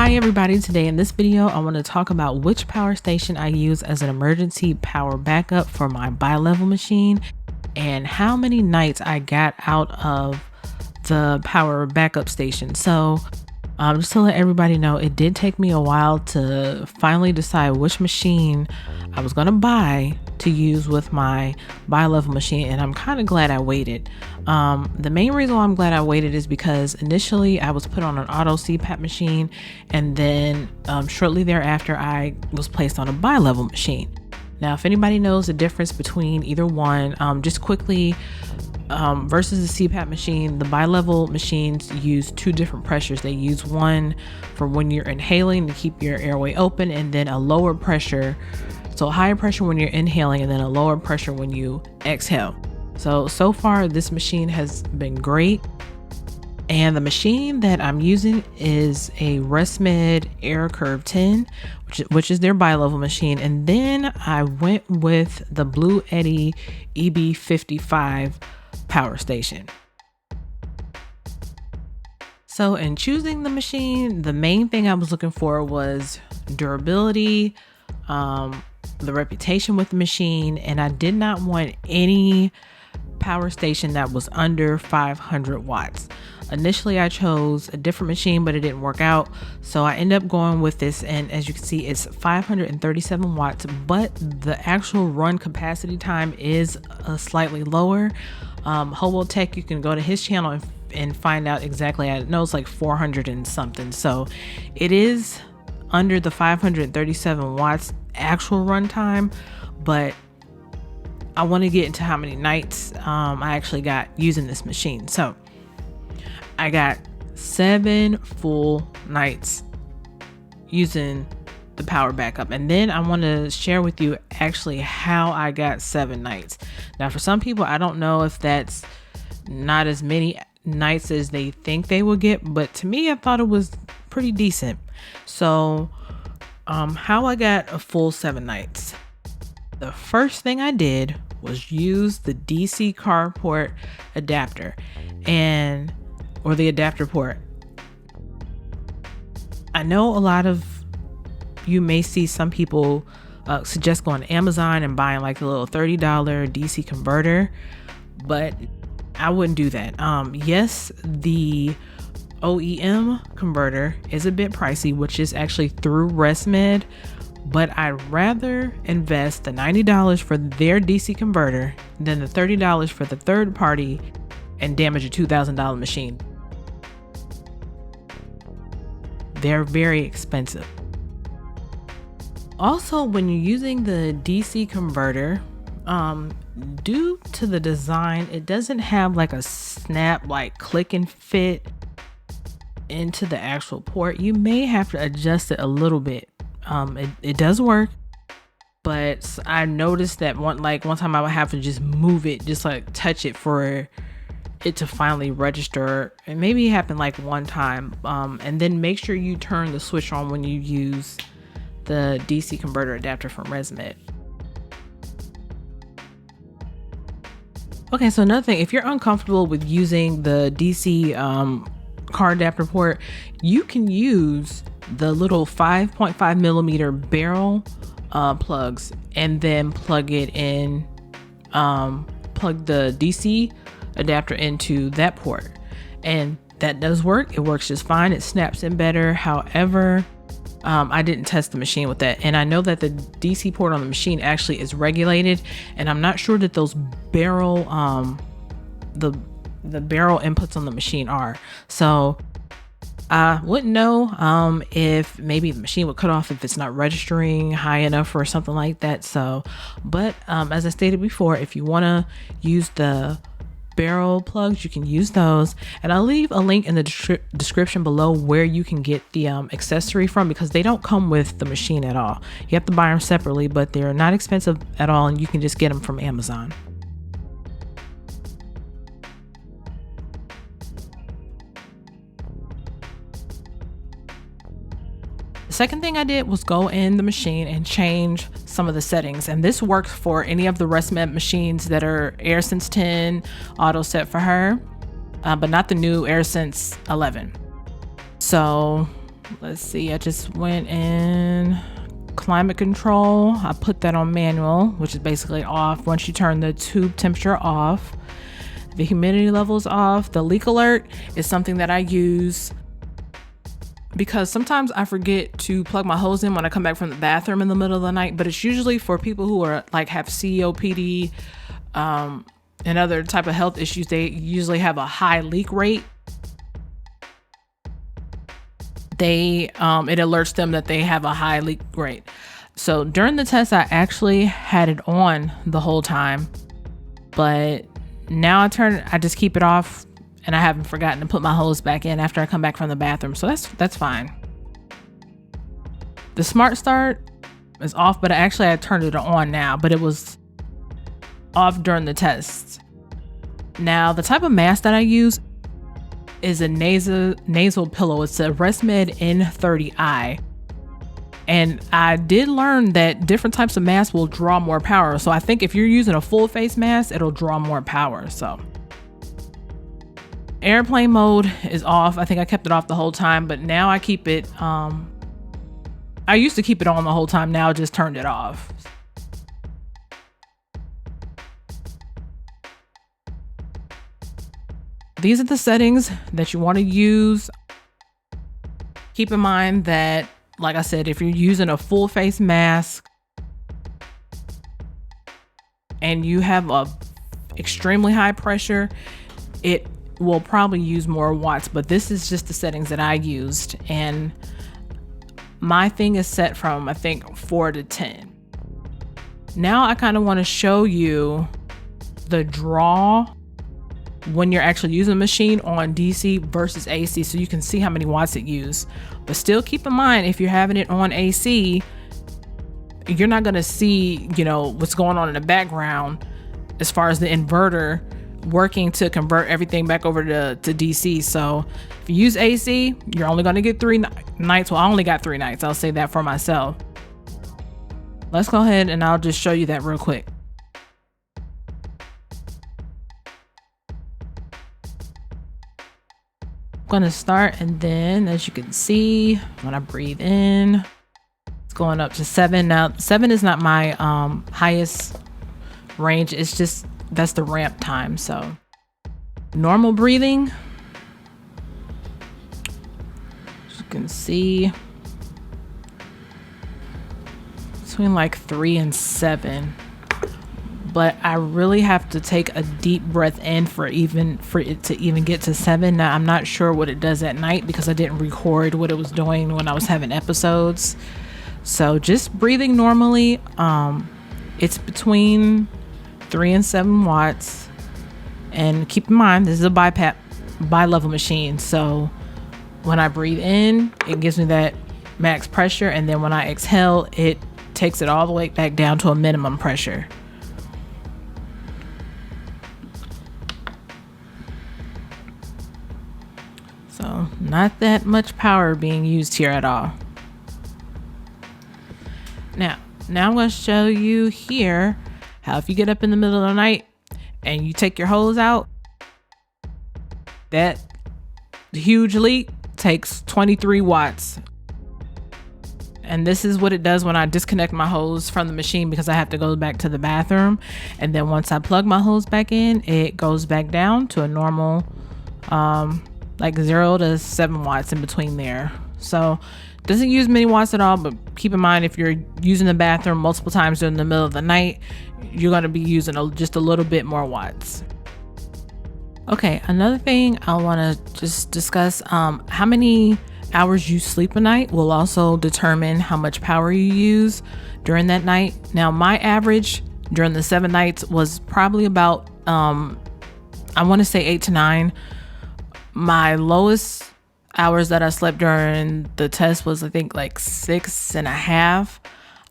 Hi everybody, today in this video I want to talk about which power station I use as an emergency power backup for my bilevel machine and how many nights I got out of the power backup station. So just to let everybody know, it did take me a while to finally decide which machine I was going to buy to use with my bilevel machine, and I'm kind of glad I waited. The main reason why I'm glad I waited is because initially I was put on an Auto Cpap machine, and then shortly thereafter I was placed on a bilevel machine. Now, if anybody knows the difference between either one, just quickly, versus the Cpap machine, the bilevel machines use two different pressures. They use one for when you're inhaling to keep your airway open, and then a lower pressure, so a higher pressure when you're inhaling and then a lower pressure when you exhale. So far this machine has been great. And the machine that I'm using is a Resmed Aircurve 10, which is their bilevel machine. And then I went with the Bluetti EB55 Power Station. So in choosing the machine, the main thing I was looking for was durability, the reputation with the machine, and I did not want any power station that was under 500 watts. Initially I chose a different machine, but it didn't work out, so I ended up going with this, and as you can see it's 537 watts, but the actual run capacity time is slightly lower. Hobo Tech, you can go to his channel and find out exactly. I know it's like 400 and something, so it is under the 537 watts actual run time, but I want to get into how many nights I actually got using this machine. So I got 7 full nights using the power backup, and then I want to share with you actually how I got 7 nights. Now for some people, I don't know if that's not as many nights as they think they will get, but to me I thought it was pretty decent. So how I got a full 7 nights. The first thing I did was use the DC car port adapter or the adapter port. I know a lot of you may see some people suggest going to Amazon and buying like the little $30 DC converter, but I wouldn't do that. Yes, the OEM converter is a bit pricey, which is actually through Resmed, but I'd rather invest the $90 for their DC converter than the $30 for the third party and damage a $2,000 machine. They're very expensive. Also, when you're using the DC converter, due to the design, it doesn't have like a snap, like click and fit into the actual port. You may have to adjust it a little bit. It does work, but I noticed that one time I would have to just move it, just like touch it for it to finally register. And maybe it happened like one time. And then make sure you turn the switch on when you use the DC converter adapter from Resmed. Okay, so another thing, if you're uncomfortable with using the DC car adapter port, you can use the little 5.5 millimeter barrel plugs and then plug it in, plug the DC adapter into that port, and that does work. It works just fine. It snaps in better. However, I didn't test the machine with that, and I know that the DC port on the machine actually is regulated, and I'm not sure that those barrel the barrel inputs on the machine are. So I wouldn't know if maybe the machine would cut off if it's not registering high enough or something like that. So, but as I stated before, if you want to use the barrel plugs, you can use those, and I'll leave a link in the description below where you can get the accessory from, because they don't come with the machine at all. You have to buy them separately, but they're not expensive at all, and you can just get them from Amazon. The second thing I did was go in the machine and change some of the settings, and this works for any of the Resmed machines that are AirSense 10 auto set for her, but not the new AirSense 11. So Let's see, I just went in climate control. I put that on manual, which is basically off. Once you turn the tube temperature off, the humidity level is off. The leak alert is something that I use because sometimes I forget to plug my hose in when I come back from the bathroom in the middle of the night, but it's usually for people who are like have COPD and other type of health issues. They usually have a high leak rate. It alerts them that they have a high leak rate. So during the test, I actually had it on the whole time, but now I just keep it off, and I haven't forgotten to put my hose back in after I come back from the bathroom. So that's fine. The smart start is off, but I turned it on now, but it was off during the test. Now, the type of mask that I use is a nasal pillow. It's a Resmed N30i. And I did learn that different types of masks will draw more power. So I think if you're using a full face mask, it'll draw more power. So airplane mode is off. I think I kept it off the whole time, but now I keep it, I used to keep it on the whole time. Now I just turned it off. These are the settings that you want to use. Keep in mind that, like I said, if you're using a full face mask and you have a extremely high pressure, it will probably use more watts, but this is just the settings that I used. And my thing is set from, I think, 4 to 10. Now I kind of want to show you the draw when you're actually using the machine on DC versus AC, so you can see how many watts it uses. But still keep in mind, if you're having it on AC, you're not going to see, what's going on in the background as far as the inverter working to convert everything back over to DC. So if you use AC, you're only going to get 3 nights. Well, I only got 3 nights. I'll say that for myself. Let's go ahead and I'll just show you that real quick. I'm gonna start, and then as you can see, when I breathe in, it's going up to 7. Now 7 is not my highest range. It's just, that's the ramp time. So normal breathing, as you can see, between like 3 and 7. But I really have to take a deep breath in for it to even get to 7. Now, I'm not sure what it does at night because I didn't record what it was doing when I was having episodes. So just breathing normally, it's between 3 and 7 watts. And keep in mind, this is a Bipap Bilevel machine. So when I breathe in, it gives me that max pressure. And then when I exhale, it takes it all the way back down to a minimum pressure. So not that much power being used here at all. Now I'm going to show you here how if you get up in the middle of the night and you take your hose out, that huge leak takes 23 watts. And this is what it does when I disconnect my hose from the machine, because I have to go back to the bathroom. And then once I plug my hose back in, it goes back down to a normal, like 0 to 7 watts in between there. So it doesn't use many watts at all, but keep in mind, if you're using the bathroom multiple times during the middle of the night, you're going to be using just a little bit more watts. Okay, another thing I want to just discuss, how many hours you sleep a night will also determine how much power you use during that night. Now, my average during the 7 nights was probably about, I want to say 8 to 9. My lowest hours that I slept during the test was, I think, like 6.5.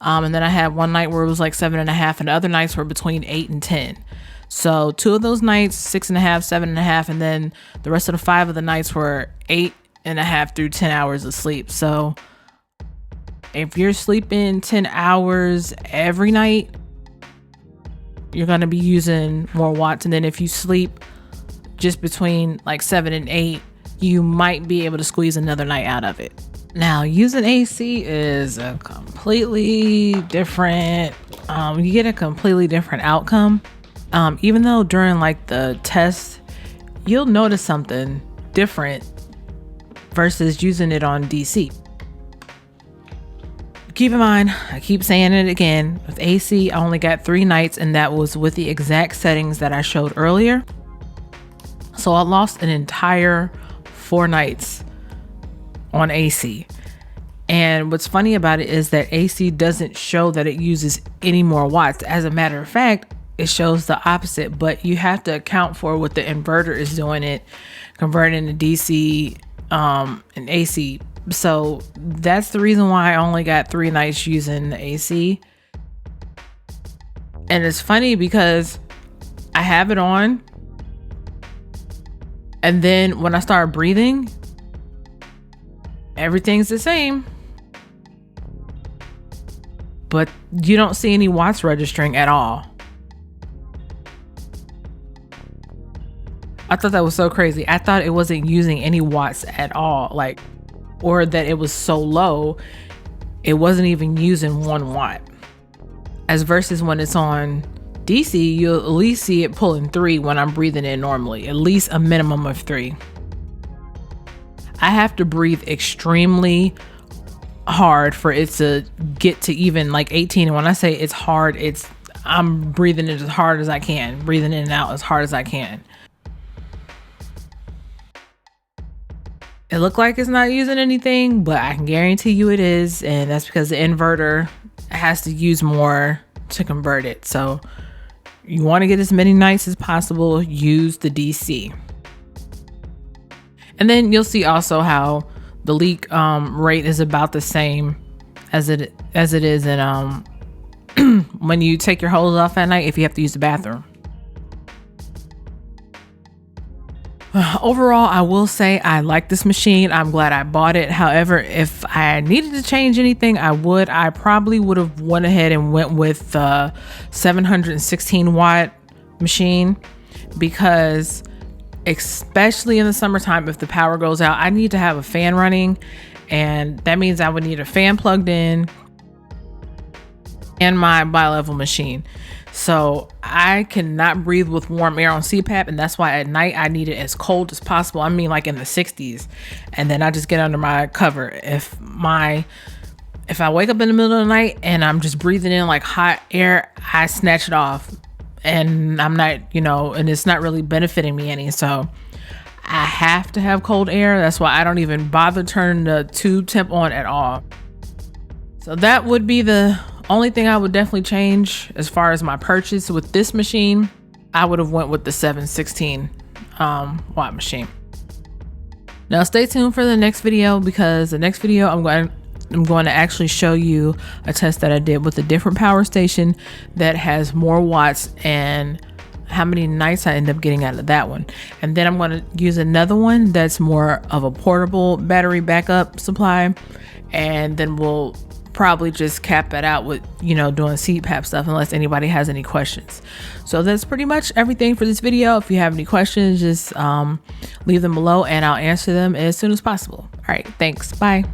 And then I had one night where it was like 7.5, and the other nights were between 8 and 10. So 2 of those nights, 6.5, 7.5, and then the rest of the 5 of the nights were 8.5 through 10 hours of sleep. So if you're sleeping 10 hours every night, you're going to be using more watts. And then if you sleep just between like 7 and 8, you might be able to squeeze another night out of it. Now, using AC is a completely different, you get a completely different outcome. Even though during like the test, you'll notice something different versus using it on DC. Keep in mind, I keep saying it again, with AC, I only got 3 nights, and that was with the exact settings that I showed earlier. So I lost an entire 4 nights on AC. And what's funny about it is that AC doesn't show that it uses any more watts. As a matter of fact, it shows the opposite, but you have to account for what the inverter is doing, it converting to DC and AC. So that's the reason why I only got 3 nights using the AC. And it's funny because I have it on, and then when I start breathing, everything's the same, but you don't see any watts registering at all. I thought that was so crazy. I thought it wasn't using any watts at all, like, or that it was so low, it wasn't even using 1 watt. As versus when it's on DC, you'll at least see it pulling 3 when I'm breathing in normally, at least a minimum of 3. I have to breathe extremely hard for it to get to even like 18. And when I say it's hard, I'm breathing it as hard as I can, breathing in and out as hard as I can. It looked like it's not using anything, but I can guarantee you it is. And that's because the inverter has to use more to convert it. So you want to get as many nights as possible, use the DC. And then you'll see also how the leak rate is about the same as it is in when you take your hose off at night if you have to use the bathroom. Overall, I will say I like this machine. I'm glad I bought it. However, if I needed to change anything, I probably would have went ahead and went with the 716 watt machine, because especially in the summertime, if the power goes out, I need to have a fan running, and that means I would need a fan plugged in and my bilevel machine. So I cannot breathe with warm air on Cpap, and that's why at night I need it as cold as possible. I mean, like in the 60s, and then I just get under my cover. If I wake up in the middle of the night and I'm just breathing in like hot air, I snatch it off, and I'm not, and it's not really benefiting me any. So I have to have cold air. That's why I don't even bother turning the tube temp on at all. So that would be the only thing I would definitely change as far as my purchase with this machine. I would have went with the 716 watt machine. Now stay tuned for the next video, because the next video I'm going to actually show you a test that I did with a different power station that has more watts and how many nights I end up getting out of that one. And then I'm going to use another one that's more of a portable battery backup supply, and then we'll probably just cap that out with doing Cpap stuff, unless anybody has any questions. So that's pretty much everything for this video. If you have any questions, just leave them below and I'll answer them as soon as possible. All right, thanks, bye.